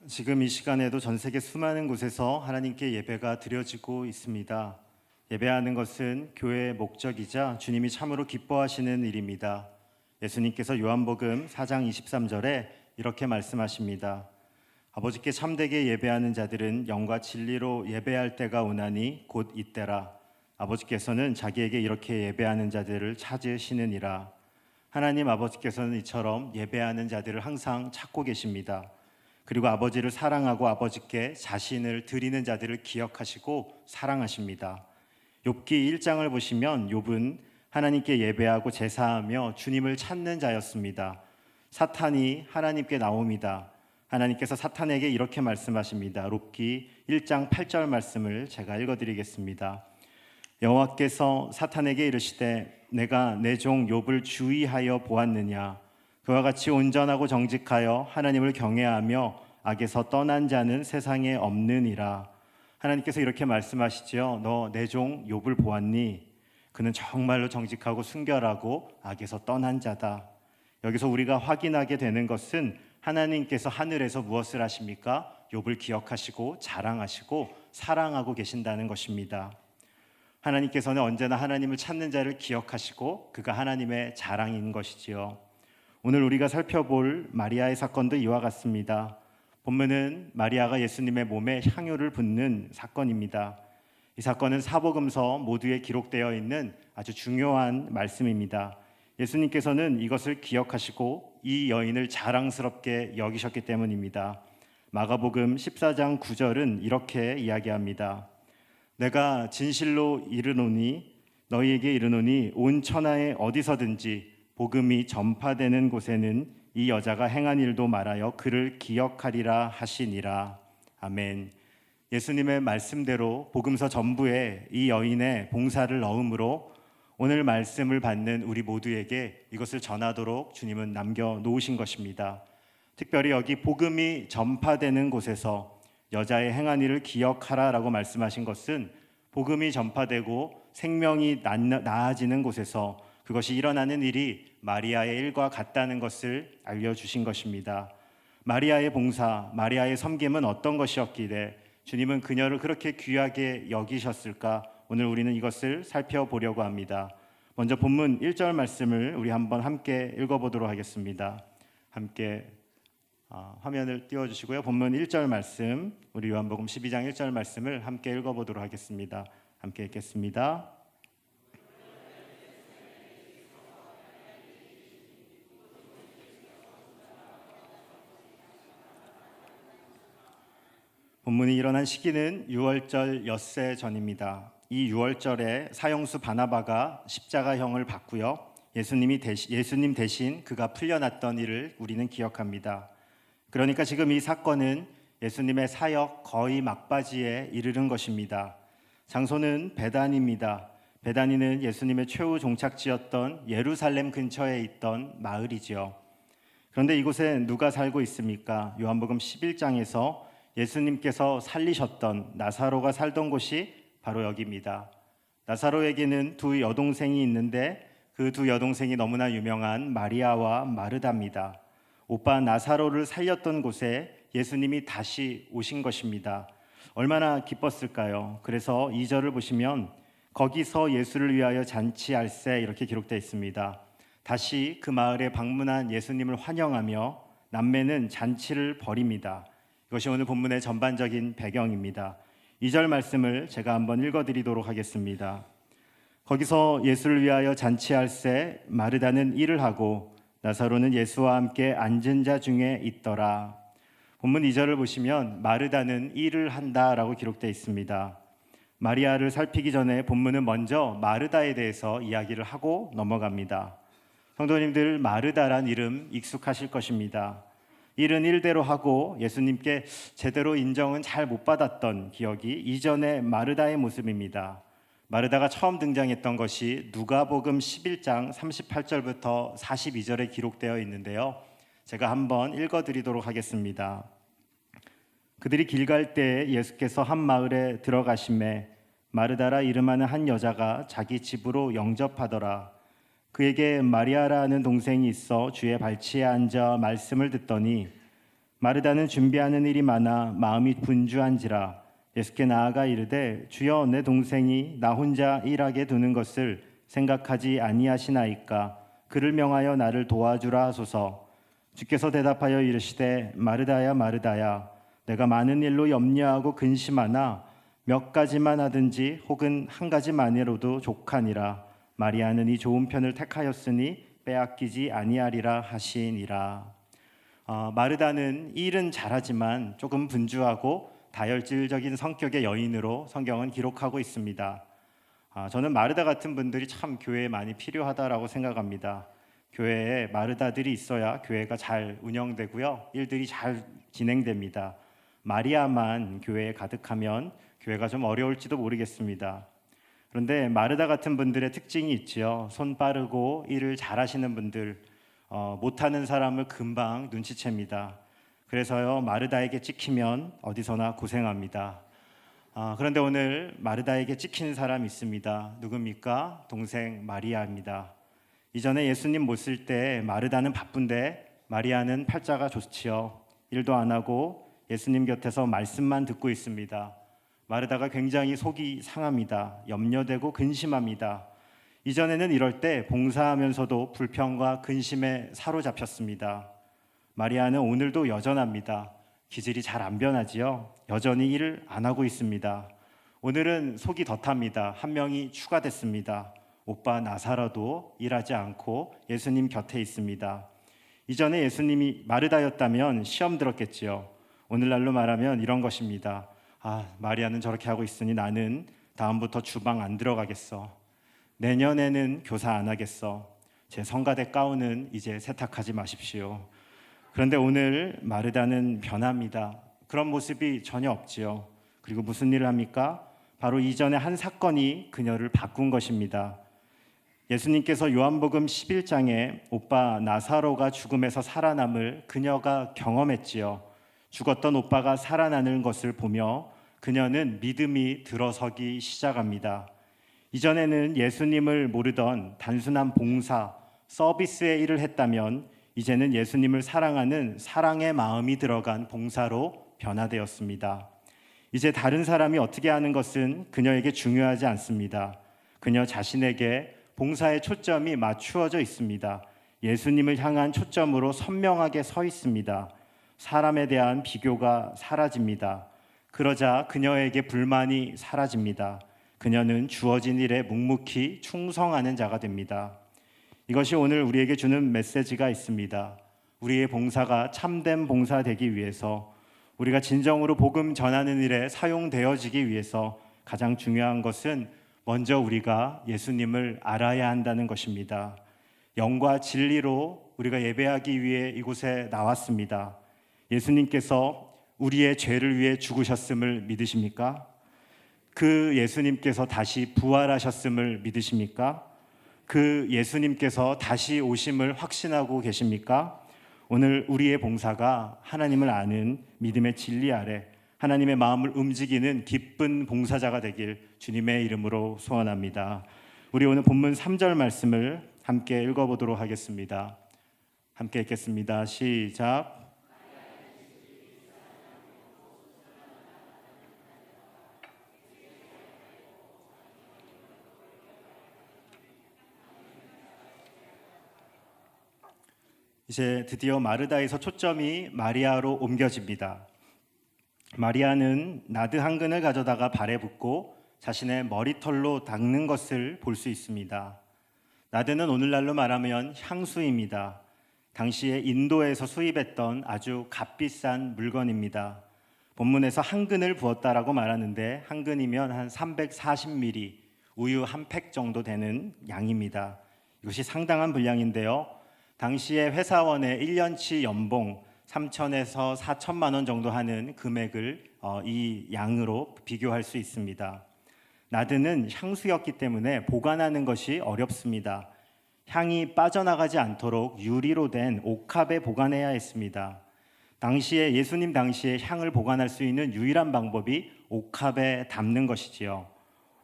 지금 이 시간에도 전 세계 수많은 곳에서 하나님께 예배가 드려지고 있습니다. 예배하는 것은 교회의 목적이자 주님이 참으로 기뻐하시는 일입니다. 예수님께서 요한복음 4장 23절에 이렇게 말씀하십니다. 아버지께 참되게 예배하는 자들은 영과 진리로 예배할 때가 오나니 곧 이때라. 아버지께서는 자기에게 이렇게 예배하는 자들을 찾으시느니라. 하나님 아버지께서는 이처럼 예배하는 자들을 항상 찾고 계십니다. 그리고 아버지를 사랑하고 아버지께 자신을 드리는 자들을 기억하시고 사랑하십니다. 욥기 1장을 보시면 욥은 하나님께 예배하고 제사하며 주님을 찾는 자였습니다. 사탄이 하나님께 나옵니다. 하나님께서 사탄에게 이렇게 말씀하십니다. 욥기 1장 8절 말씀을 제가 읽어드리겠습니다. 여호와께서 사탄에게 이르시되 내가 내 종 욥을 주의하여 보았느냐. 그와 같이 온전하고 정직하여 하나님을 경외하며 악에서 떠난 자는 세상에 없느니라. 하나님께서 이렇게 말씀하시죠. 너 내 종 욥을 보았니? 그는 정말로 정직하고 순결하고 악에서 떠난 자다. 여기서 우리가 확인하게 되는 것은 하나님께서 하늘에서 무엇을 하십니까? 욥을 기억하시고 자랑하시고 사랑하고 계신다는 것입니다. 하나님께서는 언제나 하나님을 찾는 자를 기억하시고 그가 하나님의 자랑인 것이지요. 오늘 우리가 살펴볼 마리아의 사건도 이와 같습니다. 본문은 마리아가 예수님의 몸에 향유를 붓는 사건입니다. 이 사건은 사복음서 모두에 기록되어 있는 아주 중요한 말씀입니다. 예수님께서는 이것을 기억하시고 이 여인을 자랑스럽게 여기셨기 때문입니다. 마가복음 14장 9절은 이렇게 이야기합니다. 내가 진실로 너희에게 이르노니 온 천하에 어디서든지 복음이 전파되는 곳에는 이 여자가 행한 일도 말하여 그를 기억하리라 하시니라. 아멘. 예수님의 말씀대로 복음서 전부에 이 여인의 봉사를 넣음으로 오늘 말씀을 받는 우리 모두에게 이것을 전하도록 주님은 남겨놓으신 것입니다. 특별히 여기 복음이 전파되는 곳에서 여자의 행한 일을 기억하라라고 말씀하신 것은 복음이 전파되고 생명이 나아지는 곳에서 그것이 일어나는 일이 마리아의 일과 같다는 것을 알려주신 것입니다. 마리아의 봉사, 마리아의 섬김은 어떤 것이었기에 주님은 그녀를 그렇게 귀하게 여기셨을까? 오늘 우리는 이것을 살펴보려고 합니다. 먼저 본문 1절 말씀을 우리 한번 함께 읽어보도록 하겠습니다. 함께 화면을 띄워주시고요. 본문 1절 말씀, 우리 요한복음 12장 1절 말씀을 함께 읽어보도록 하겠습니다. 함께 읽겠습니다. 본문이 일어난 시기는 유월절 엿새 전입니다. 이 유월절에 사형수 바나바가 십자가형을 받고요. 예수님 대신 그가 풀려났던 일을 우리는 기억합니다. 그러니까 지금 이 사건은 예수님의 사역 거의 막바지에 이르는 것입니다. 장소는 베다니입니다. 베다니는 예수님의 최후 종착지였던 예루살렘 근처에 있던 마을이지요. 그런데 이곳에 누가 살고 있습니까? 요한복음 11장에서 예수님께서 살리셨던 나사로가 살던 곳이 바로 여기입니다. 나사로에게는 두 여동생이 있는데 그 두 여동생이 너무나 유명한 마리아와 마르다입니다. 오빠 나사로를 살렸던 곳에 예수님이 다시 오신 것입니다. 얼마나 기뻤을까요? 그래서 2절을 보시면 거기서 예수를 위하여 잔치할세 이렇게 기록되어 있습니다. 다시 그 마을에 방문한 예수님을 환영하며 남매는 잔치를 벌입니다. 이것이 오늘 본문의 전반적인 배경입니다. 2절 말씀을 제가 한번 읽어드리도록 하겠습니다. 거기서 예수를 위하여 잔치할세 마르다는 일을 하고 나사로는 예수와 함께 앉은 자 중에 있더라. 본문 2절을 보시면 마르다는 일을 한다라고 기록되어 있습니다. 마리아를 살피기 전에 본문은 먼저 마르다에 대해서 이야기를 하고 넘어갑니다. 성도님들, 마르다란 이름 익숙하실 것입니다. 일은 일대로 하고 예수님께 제대로 인정은 잘 못 받았던 기억이 이전의 마르다의 모습입니다. 마르다가 처음 등장했던 것이 누가복음 11장 38절부터 42절에 기록되어 있는데요. 제가 한번 읽어드리도록 하겠습니다. 그들이 길 갈 때 예수께서 한 마을에 들어가심에 마르다라 이름하는 한 여자가 자기 집으로 영접하더라. 그에게 마리아라는 동생이 있어 주의 발치에 앉아 말씀을 듣더니 마르다는 준비하는 일이 많아 마음이 분주한지라 예수께 나아가 이르되 주여 내 동생이 나 혼자 일하게 두는 것을 생각하지 아니하시나이까 그를 명하여 나를 도와주라 하소서. 주께서 대답하여 이르시되 마르다야 마르다야 내가 많은 일로 염려하고 근심하나 몇 가지만 하든지 혹은 한 가지만이라도 족하니라. 마리아는 이 좋은 편을 택하였으니 빼앗기지 아니하리라 하시니라. 마르다는 일은 잘하지만 조금 분주하고 다혈질적인 성격의 여인으로 성경은 기록하고 있습니다. 저는 마르다 같은 분들이 참 교회에 많이 필요하다라고 생각합니다. 교회에 마르다들이 있어야 교회가 잘 운영되고요, 일들이 잘 진행됩니다. 마리아만 교회에 가득하면 교회가 좀 어려울지도 모르겠습니다. 그런데 마르다 같은 분들의 특징이 있지요. 손 빠르고 일을 잘하시는 분들, 못하는 사람을 금방 눈치챕니다. 그래서요, 마르다에게 찍히면 어디서나 고생합니다. 그런데 오늘 마르다에게 찍힌 사람이 있습니다. 누굽니까? 동생 마리아입니다. 이전에 예수님 모실 때 마르다는 바쁜데 마리아는 팔자가 좋지요. 일도 안 하고 예수님 곁에서 말씀만 듣고 있습니다. 마르다가 굉장히 속이 상합니다. 염려되고 근심합니다. 이전에는 이럴 때 봉사하면서도 불평과 근심에 사로잡혔습니다. 마리아는 오늘도 여전합니다. 기질이 잘 안 변하지요. 여전히 일을 안 하고 있습니다. 오늘은 속이 더 탑니다. 한 명이 추가됐습니다. 오빠 나사로도 일하지 않고 예수님 곁에 있습니다. 이전에 예수님이 마르다였다면 시험 들었겠지요. 오늘날로 말하면 이런 것입니다. 마리아는 저렇게 하고 있으니 나는 다음부터 주방 안 들어가겠어. 내년에는 교사 안 하겠어. 제 성가대 가운은 이제 세탁하지 마십시오. 그런데 오늘 마르다는 변합니다. 그런 모습이 전혀 없지요. 그리고 무슨 일을 합니까? 바로 이전에 한 사건이 그녀를 바꾼 것입니다. 예수님께서 요한복음 11장에 오빠 나사로가 죽음에서 살아남을 그녀가 경험했지요. 죽었던 오빠가 살아나는 것을 보며 그녀는 믿음이 들어서기 시작합니다. 이전에는 예수님을 모르던 단순한 봉사, 서비스의 일을 했다면 이제는 예수님을 사랑하는 사랑의 마음이 들어간 봉사로 변화되었습니다. 이제 다른 사람이 어떻게 하는 것은 그녀에게 중요하지 않습니다. 그녀 자신에게 봉사의 초점이 맞추어져 있습니다. 예수님을 향한 초점으로 선명하게 서 있습니다. 사람에 대한 비교가 사라집니다. 그러자 그녀에게 불만이 사라집니다. 그녀는 주어진 일에 묵묵히 충성하는 자가 됩니다. 이것이 오늘 우리에게 주는 메시지가 있습니다. 우리의 봉사가 참된 봉사 되기 위해서, 우리가 진정으로 복음 전하는 일에 사용되어지기 위해서 가장 중요한 것은 먼저 우리가 예수님을 알아야 한다는 것입니다. 영과 진리로 우리가 예배하기 위해 이곳에 나왔습니다. 예수님께서 우리의 죄를 위해 죽으셨음을 믿으십니까? 그 예수님께서 다시 부활하셨음을 믿으십니까? 그 예수님께서 다시 오심을 확신하고 계십니까? 오늘 우리의 봉사가 하나님을 아는 믿음의 진리 아래 하나님의 마음을 움직이는 기쁜 봉사자가 되길 주님의 이름으로 소원합니다. 우리 오늘 본문 3절 말씀을 함께 읽어보도록 하겠습니다. 함께 읽겠습니다. 시작. 이제 드디어 마르다에서 초점이 마리아로 옮겨집니다. 마리아는 나드 한 근을 가져다가 발에 붓고 자신의 머리털로 닦는 것을 볼 수 있습니다. 나드는 오늘날로 말하면 향수입니다. 당시에 인도에서 수입했던 아주 값비싼 물건입니다. 본문에서 한 근을 부었다라고 말하는데 한 근이면 한 340ml, 우유 한 팩 정도 되는 양입니다. 이것이 상당한 분량인데요. 당시에 회사원의 1년치 연봉 3천에서 4천만 원 정도 하는 금액을 이 양으로 비교할 수 있습니다. 나드는 향수였기 때문에 보관하는 것이 어렵습니다. 향이 빠져나가지 않도록 유리로 된 옥합에 보관해야 했습니다. 당시에 예수님 당시에 향을 보관할 수 있는 유일한 방법이 옥합에 담는 것이지요.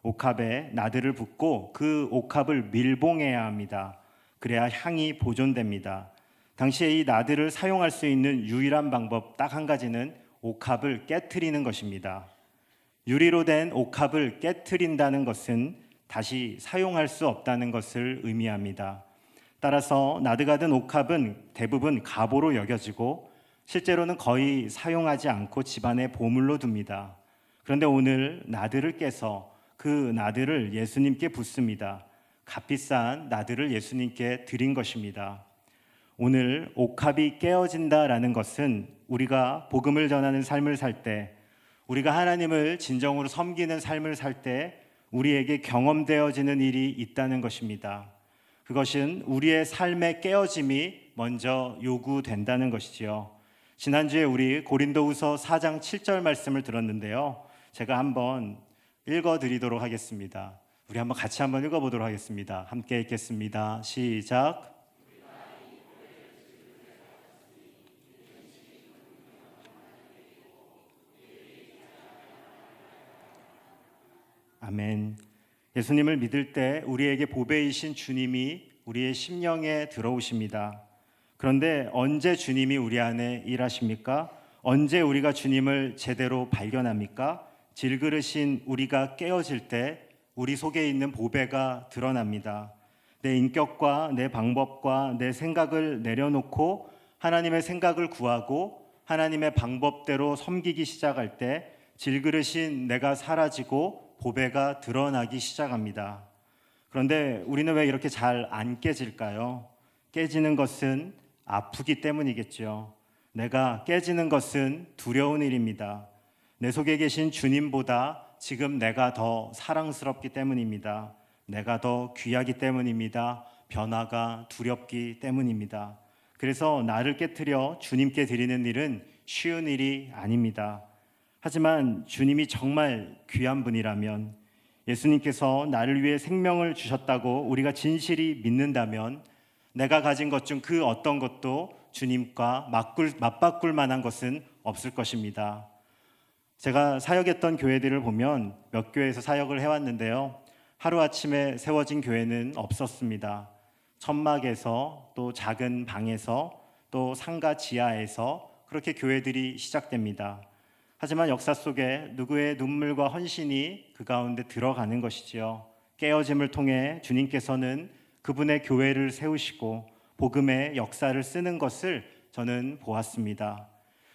옥합에 나드를 붓고 그 옥합을 밀봉해야 합니다. 그래야 향이 보존됩니다. 당시에 이 나들을 사용할 수 있는 유일한 방법 딱 한 가지는 옥합을 깨트리는 것입니다. 유리로 된 옥합을 깨트린다는 것은 다시 사용할 수 없다는 것을 의미합니다. 따라서 나드가 든 옥합은 대부분 갑오로 여겨지고 실제로는 거의 사용하지 않고 집안에 보물로 둡니다. 그런데 오늘 나드를 깨서 그 나드를 예수님께 붓습니다. 값비싼 나드를 예수님께 드린 것입니다. 오늘 옥합이 깨어진다라는 것은 우리가 복음을 전하는 삶을 살 때, 우리가 하나님을 진정으로 섬기는 삶을 살 때 우리에게 경험되어지는 일이 있다는 것입니다. 그것은 우리의 삶의 깨어짐이 먼저 요구된다는 것이지요. 지난주에 우리 고린도후서 4장 7절 말씀을 들었는데요. 제가 한번 읽어드리도록 하겠습니다. 우리 한번 같이 한번 읽어보도록 하겠습니다. 함께 읽겠습니다. 시작. 아멘. 예수님을 믿을 때 우리에게 보배이신 주님이 우리의 심령에 들어오십니다. 그런데 언제 주님이 우리 안에 일하십니까? 언제 우리가 주님을 제대로 발견합니까? 질그릇인 우리가 깨어질 때 우리 속에 있는 보배가 드러납니다. 내 인격과 내 방법과 내 생각을 내려놓고 하나님의 생각을 구하고 하나님의 방법대로 섬기기 시작할 때 질그릇인 내가 사라지고 보배가 드러나기 시작합니다. 그런데 우리는 왜 이렇게 잘 안 깨질까요? 깨지는 것은 아프기 때문이겠죠. 내가 깨지는 것은 두려운 일입니다. 내 속에 계신 주님보다 지금 내가 더 사랑스럽기 때문입니다. 내가 더 귀하기 때문입니다. 변화가 두렵기 때문입니다. 그래서 나를 깨트려 주님께 드리는 일은 쉬운 일이 아닙니다. 하지만 주님이 정말 귀한 분이라면, 예수님께서 나를 위해 생명을 주셨다고 우리가 진실이 믿는다면 내가 가진 것 중 그 어떤 것도 주님과 맞바꿀 만한 것은 없을 것입니다. 제가 사역했던 교회들을 보면 몇 교회에서 사역을 해왔는데요. 하루아침에 세워진 교회는 없었습니다. 천막에서 또 작은 방에서 또 상가 지하에서 그렇게 교회들이 시작됩니다. 하지만 역사 속에 누구의 눈물과 헌신이 그 가운데 들어가는 것이지요. 깨어짐을 통해 주님께서는 그분의 교회를 세우시고 복음의 역사를 쓰는 것을 저는 보았습니다.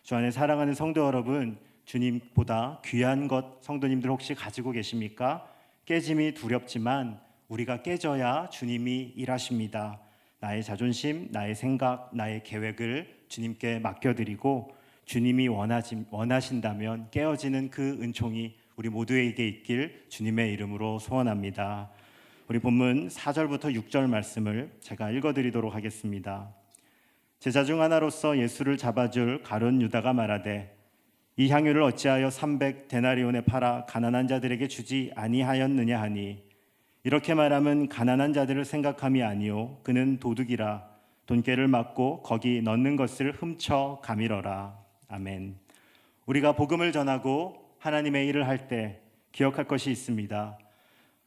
주 안에 사랑하는 성도 여러분, 주님보다 귀한 것 성도님들 혹시 가지고 계십니까? 깨짐이 두렵지만 우리가 깨져야 주님이 일하십니다. 나의 자존심, 나의 생각, 나의 계획을 주님께 맡겨드리고 주님이 원하신다면 깨어지는 그 은총이 우리 모두에게 있길 주님의 이름으로 소원합니다. 우리 본문 4절부터 6절 말씀을 제가 읽어드리도록 하겠습니다. 제자 중 하나로서 예수를 잡아줄 가룟 유다가 말하되 이 향유를 어찌하여 300데나리온에 팔아 가난한 자들에게 주지 아니하였느냐 하니 이렇게 말하면 가난한 자들을 생각함이 아니요 그는 도둑이라 돈깨를 맞고 거기 넣는 것을 훔쳐 가밀어라. 아멘. 우리가 복음을 전하고 하나님의 일을 할 때 기억할 것이 있습니다.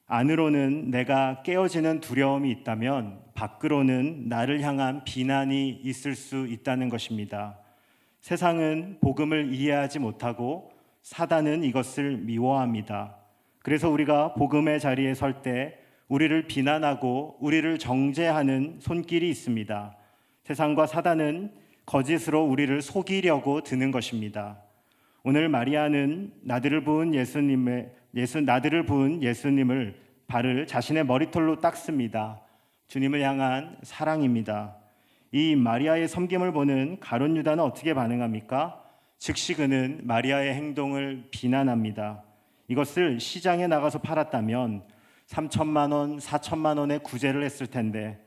안으로는 내가 깨어지는 두려움이 있다면 밖으로는 나를 향한 비난이 있을 수 있다는 것입니다. 세상은 복음을 이해하지 못하고 사단은 이것을 미워합니다. 그래서 우리가 복음의 자리에 설 때 우리를 비난하고 우리를 정죄하는 손길이 있습니다. 세상과 사단은 거짓으로 우리를 속이려고 드는 것입니다. 오늘 마리아는 나들을 부은 예수님을 발을 자신의 머리털로 닦습니다. 주님을 향한 사랑입니다. 이 마리아의 섬김을 보는 가룟 유다는 어떻게 반응합니까? 즉시 그는 마리아의 행동을 비난합니다. 이것을 시장에 나가서 팔았다면 3천만 원, 4천만 원의 구제를 했을 텐데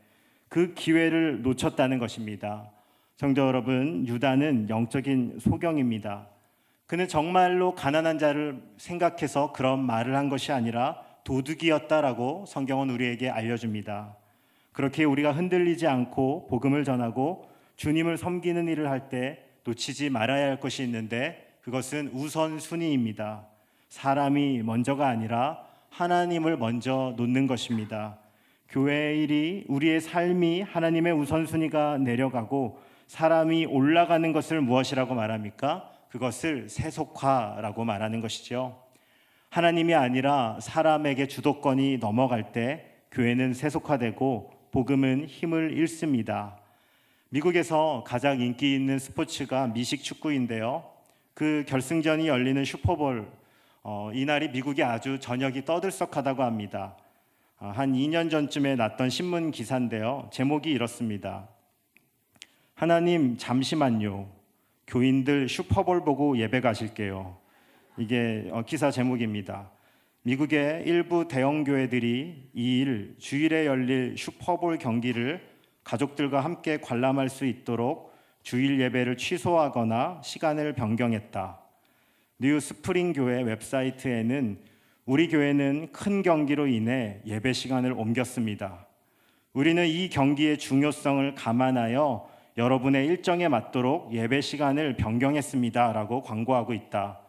그 기회를 놓쳤다는 것입니다. 성도 여러분, 유다는 영적인 소경입니다. 그는 정말로 가난한 자를 생각해서 그런 말을 한 것이 아니라 도둑이었다라고 성경은 우리에게 알려줍니다. 그렇게 우리가 흔들리지 않고 복음을 전하고 주님을 섬기는 일을 할 때 놓치지 말아야 할 것이 있는데 그것은 우선순위입니다. 사람이 먼저가 아니라 하나님을 먼저 놓는 것입니다. 교회의 일이, 우리의 삶이 하나님의 우선순위가 내려가고 사람이 올라가는 것을 무엇이라고 말합니까? 그것을 세속화라고 말하는 것이죠. 하나님이 아니라 사람에게 주도권이 넘어갈 때 교회는 세속화되고 복음은 힘을 잃습니다. 미국에서 가장 인기 있는 스포츠가 미식 축구인데요. 그 결승전이 열리는 슈퍼볼, 이날이 미국이 아주 저녁이 떠들썩하다고 합니다. 한 2년 전쯤에 났던 신문 기사인데요. 제목이 이렇습니다. 하나님 잠시만요. 교인들 슈퍼볼 보고 예배 가실게요. 이게 기사 제목입니다. 미국의 일부 대형 교회들이 주일에 열릴 슈퍼볼 경기를 가족들과 함께 관람할 수 있도록 주일 예배를 취소하거나 시간을 변경했다. 뉴 스프링 교회 웹사이트에는 우리 교회는 큰 경기로 인해 예배 시간을 옮겼습니다. 우리는 이 경기의 중요성을 감안하여 여러분의 일정에 맞도록 예배 시간을 변경했습니다. 라고 광고하고 있다.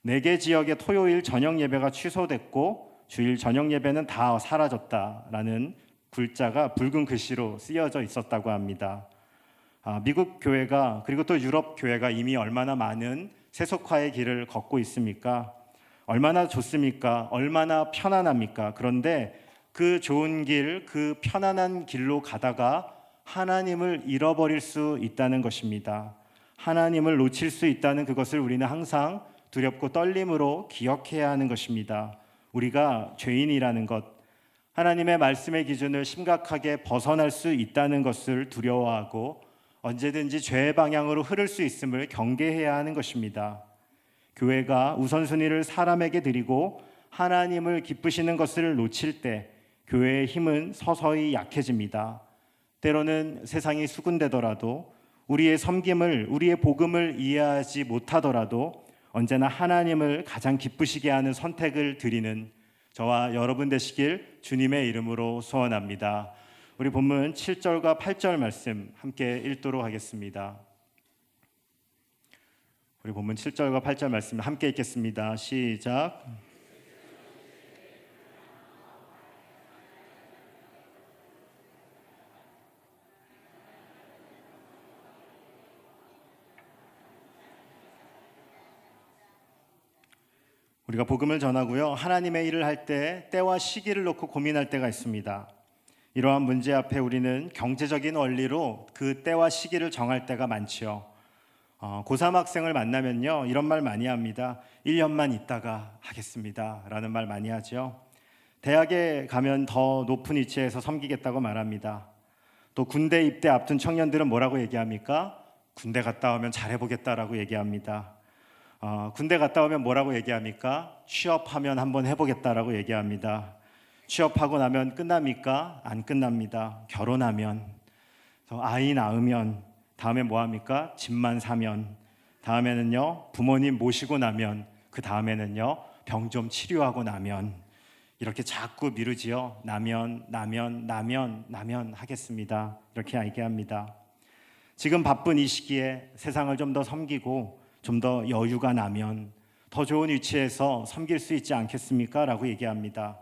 4개 지역의 토요일 저녁 예배가 취소됐고 주일 저녁 예배는 다 사라졌다라는 글자가 붉은 글씨로 쓰여져 있었다고 합니다. 미국 교회가 그리고 또 유럽 교회가 이미 얼마나 많은 세속화의 길을 걷고 있습니까? 얼마나 좋습니까? 얼마나 편안합니까? 그런데 그 좋은 길, 그 편안한 길로 가다가 하나님을 잃어버릴 수 있다는 것입니다. 하나님을 놓칠 수 있다는 그것을 우리는 항상 두렵고 떨림으로 기억해야 하는 것입니다. 우리가 죄인이라는 것, 하나님의 말씀의 기준을 심각하게 벗어날 수 있다는 것을 두려워하고 언제든지 죄의 방향으로 흐를 수 있음을 경계해야 하는 것입니다. 교회가 우선순위를 사람에게 드리고 하나님을 기쁘시는 것을 놓칠 때 교회의 힘은 서서히 약해집니다. 때로는 세상이 수군되더라도 우리의 섬김을, 우리의 복음을 이해하지 못하더라도 언제나 하나님을 가장 기쁘시게 하는 선택을 드리는 저와 여러분 되시길 주님의 이름으로 소원합니다. 우리 본문 7절과 8절 말씀 함께 읽도록 하겠습니다. 우리 본문 7절과 8절 말씀 함께 읽겠습니다. 시작. 우리가 복음을 전하고요. 하나님의 일을 할 때 때와 시기를 놓고 고민할 때가 있습니다. 이러한 문제 앞에 우리는 경제적인 원리로 그 때와 시기를 정할 때가 많지요. 고3 학생을 만나면요. 이런 말 많이 합니다. 1년만 있다가 하겠습니다. 라는 말 많이 하죠. 대학에 가면 더 높은 위치에서 섬기겠다고 말합니다. 또 군대 입대 앞둔 청년들은 뭐라고 얘기합니까? 군대 갔다 오면 잘해보겠다라고 얘기합니다. 군대 갔다 오면 뭐라고 얘기합니까? 취업하면 한번 해보겠다라고 얘기합니다. 취업하고 나면 끝납니까? 안 끝납니다. 결혼하면, 아이 낳으면, 다음에 뭐 합니까? 집만 사면, 다음에는요 부모님 모시고 나면, 그 다음에는요 병 좀 치료하고 나면, 이렇게 자꾸 미루지요. 나면 하겠습니다. 이렇게 얘기합니다. 지금 바쁜 이 시기에 세상을 좀 더 섬기고 좀 더 여유가 나면 더 좋은 위치에서 섬길 수 있지 않겠습니까? 라고 얘기합니다.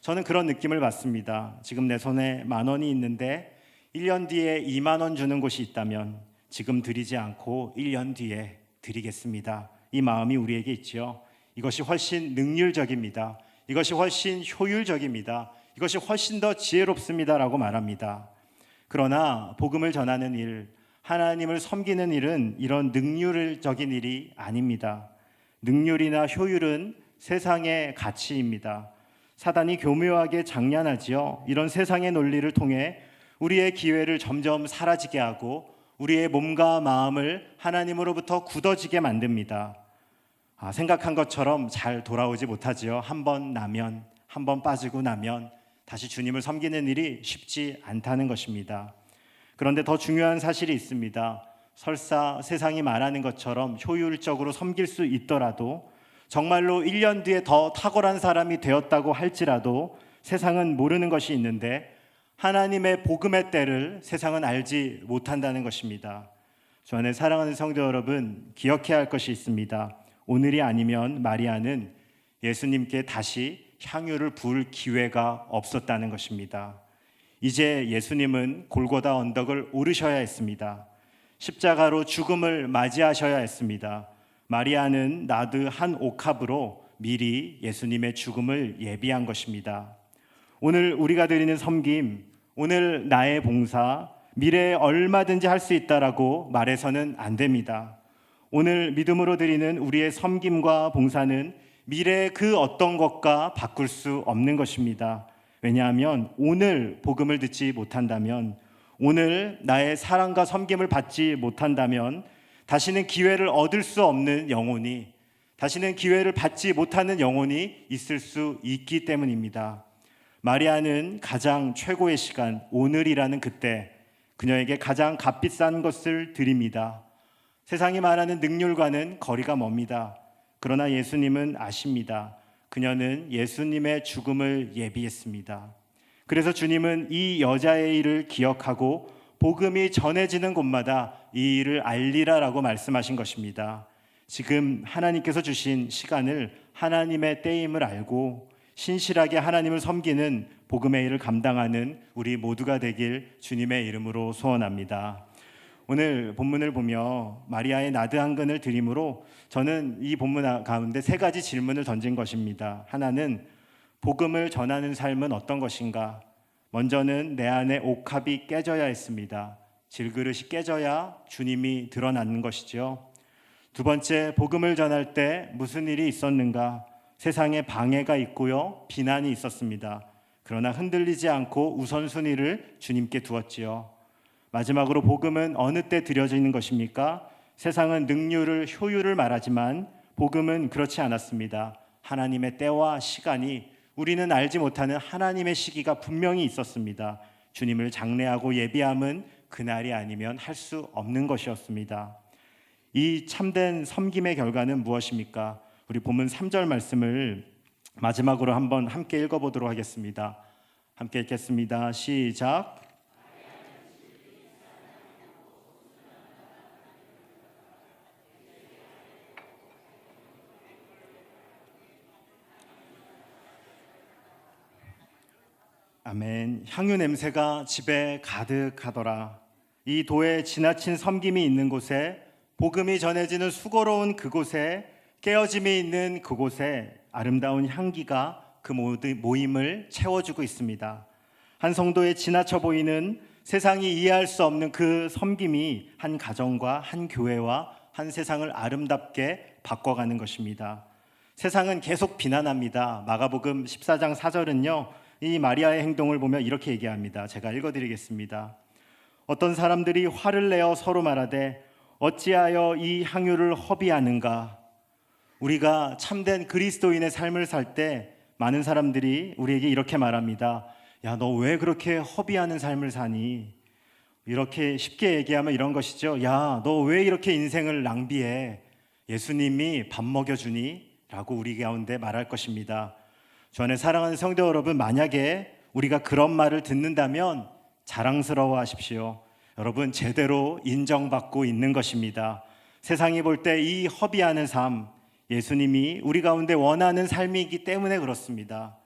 저는 그런 느낌을 받습니다. 지금 내 손에 10,000원이 있는데 1년 뒤에 20,000원 주는 곳이 있다면 지금 드리지 않고 1년 뒤에 드리겠습니다. 이 마음이 우리에게 있지요. 이것이 훨씬 능률적입니다. 이것이 훨씬 효율적입니다. 이것이 훨씬 더 지혜롭습니다. 라고 말합니다. 그러나 복음을 전하는 일, 하나님을 섬기는 일은 이런 능률적인 일이 아닙니다. 능률이나 효율은 세상의 가치입니다. 사단이 교묘하게 장난하지요. 이런 세상의 논리를 통해 우리의 기회를 점점 사라지게 하고 우리의 몸과 마음을 하나님으로부터 굳어지게 만듭니다. 생각한 것처럼 잘 돌아오지 못하지요. 한 번 나면, 한 번 빠지고 나면 다시 주님을 섬기는 일이 쉽지 않다는 것입니다. 그런데 더 중요한 사실이 있습니다. 설사 세상이 말하는 것처럼 효율적으로 섬길 수 있더라도 정말로 1년 뒤에 더 탁월한 사람이 되었다고 할지라도 세상은 모르는 것이 있는데 하나님의 복음의 때를 세상은 알지 못한다는 것입니다. 주 안에 사랑하는 성도 여러분, 기억해야 할 것이 있습니다. 오늘이 아니면 마리아는 예수님께 다시 향유를 부을 기회가 없었다는 것입니다. 이제 예수님은 골고다 언덕을 오르셔야 했습니다. 십자가로 죽음을 맞이하셔야 했습니다. 마리아는 나드 한 옥합으로 미리 예수님의 죽음을 예비한 것입니다. 오늘 우리가 드리는 섬김, 오늘 나의 봉사, 미래에 얼마든지 할 수 있다라고 말해서는 안 됩니다. 오늘 믿음으로 드리는 우리의 섬김과 봉사는 미래의 그 어떤 것과 바꿀 수 없는 것입니다. 왜냐하면 오늘 복음을 듣지 못한다면, 오늘 나의 사랑과 섬김을 받지 못한다면 다시는 기회를 얻을 수 없는 영혼이, 다시는 기회를 받지 못하는 영혼이 있을 수 있기 때문입니다. 마리아는 가장 최고의 시간, 오늘이라는 그때 그녀에게 가장 값비싼 것을 드립니다. 세상이 말하는 능률과는 거리가 멉니다. 그러나 예수님은 아십니다. 그녀는 예수님의 죽음을 예비했습니다. 그래서 주님은 이 여자의 일을 기억하고 복음이 전해지는 곳마다 이 일을 알리라라고 말씀하신 것입니다. 지금 하나님께서 주신 시간을 하나님의 때임을 알고 신실하게 하나님을 섬기는 복음의 일을 감당하는 우리 모두가 되길 주님의 이름으로 소원합니다. 오늘 본문을 보며 마리아의 나드 한 근을 드림으로 저는 이 본문 가운데 세 가지 질문을 던진 것입니다. 하나는 복음을 전하는 삶은 어떤 것인가? 먼저는 내 안에 옥합이 깨져야 했습니다. 질그릇이 깨져야 주님이 드러나는 것이죠. 두 번째, 복음을 전할 때 무슨 일이 있었는가? 세상에 방해가 있고요, 비난이 있었습니다. 그러나 흔들리지 않고 우선순위를 주님께 두었지요. 마지막으로 복음은 어느 때 드려지는 것입니까? 세상은 능률을, 효율을 말하지만 복음은 그렇지 않았습니다. 하나님의 때와 시간이, 우리는 알지 못하는 하나님의 시기가 분명히 있었습니다. 주님을 장례하고 예비함은 그날이 아니면 할 수 없는 것이었습니다. 이 참된 섬김의 결과는 무엇입니까? 우리 본문 3절 말씀을 마지막으로 한번 함께 읽어보도록 하겠습니다. 함께 읽겠습니다. 시작. 아멘. 향유 냄새가 집에 가득하더라. 이 도에 지나친 섬김이 있는 곳에, 복음이 전해지는 수고로운 그곳에, 깨어짐이 있는 그곳에 아름다운 향기가 그 모임을 채워주고 있습니다. 한 성도에 지나쳐 보이는, 세상이 이해할 수 없는 그 섬김이 한 가정과 한 교회와 한 세상을 아름답게 바꿔가는 것입니다. 세상은 계속 비난합니다. 마가복음 14장 4절은요, 이 마리아의 행동을 보며 이렇게 얘기합니다. 제가 읽어드리겠습니다. 어떤 사람들이 화를 내어 서로 말하되 어찌하여 이 향유를 허비하는가? 우리가 참된 그리스도인의 삶을 살 때 많은 사람들이 우리에게 이렇게 말합니다. 야, 너 왜 그렇게 허비하는 삶을 사니? 이렇게 쉽게 얘기하면 이런 것이죠. 야, 너 왜 이렇게 인생을 낭비해? 예수님이 밥 먹여주니? 라고 우리 가운데 말할 것입니다. 주 안에 사랑하는 성도 여러분, 만약에 우리가 그런 말을 듣는다면 자랑스러워 하십시오. 여러분, 제대로 인정받고 있는 것입니다. 세상이 볼 때 이 허비하는 삶, 예수님이 우리 가운데 원하는 삶이기 때문에 그렇습니다.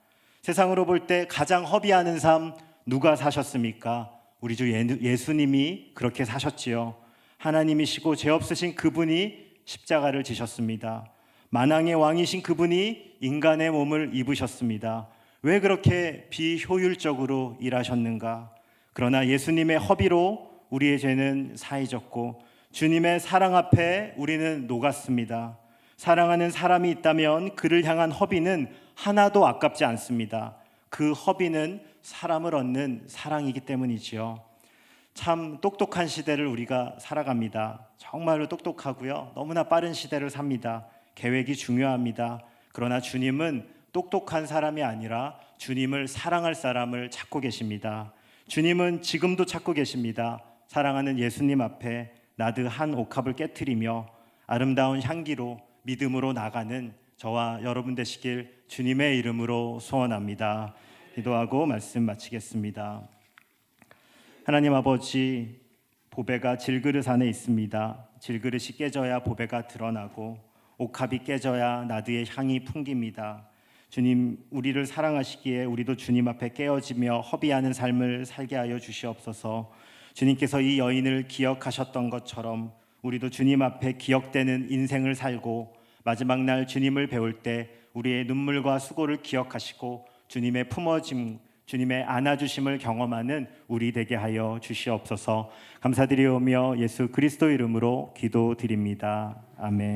세상으로 볼 때 가장 허비하는 삶 누가 사셨습니까? 우리 주 예수님이 그렇게 사셨지요. 하나님이시고 죄 없으신 그분이 십자가를 지셨습니다. 만왕의 왕이신 그분이 인간의 몸을 입으셨습니다. 왜 그렇게 비효율적으로 일하셨는가? 그러나 예수님의 허비로 우리의 죄는 사해졌고 주님의 사랑 앞에 우리는 녹았습니다. 사랑하는 사람이 있다면 그를 향한 허비는 하나도 아깝지 않습니다. 그 허비는 사람을 얻는 사랑이기 때문이지요. 참 똑똑한 시대를 우리가 살아갑니다. 정말로 똑똑하고요, 너무나 빠른 시대를 삽니다. 계획이 중요합니다. 그러나 주님은 똑똑한 사람이 아니라 주님을 사랑할 사람을 찾고 계십니다. 주님은 지금도 찾고 계십니다. 사랑하는 예수님 앞에 나드 한 옥합을 깨트리며 아름다운 향기로 믿음으로 나가는 저와 여러분 되시길 주님의 이름으로 소원합니다. 기도하고 말씀 마치겠습니다. 하나님 아버지, 보배가 질그릇 안에 있습니다. 질그릇이 깨져야 보배가 드러나고 옥합이 깨져야 나드의 향이 풍깁니다. 주님, 우리를 사랑하시기에 우리도 주님 앞에 깨어지며 허비하는 삶을 살게 하여 주시옵소서. 주님께서 이 여인을 기억하셨던 것처럼 우리도 주님 앞에 기억되는 인생을 살고 마지막 날 주님을 배울 때 우리의 눈물과 수고를 기억하시고 주님의 품어짐, 주님의 안아주심을 경험하는 우리 되게 하여 주시옵소서. 감사드리오며 예수 그리스도 이름으로 기도드립니다. 아멘.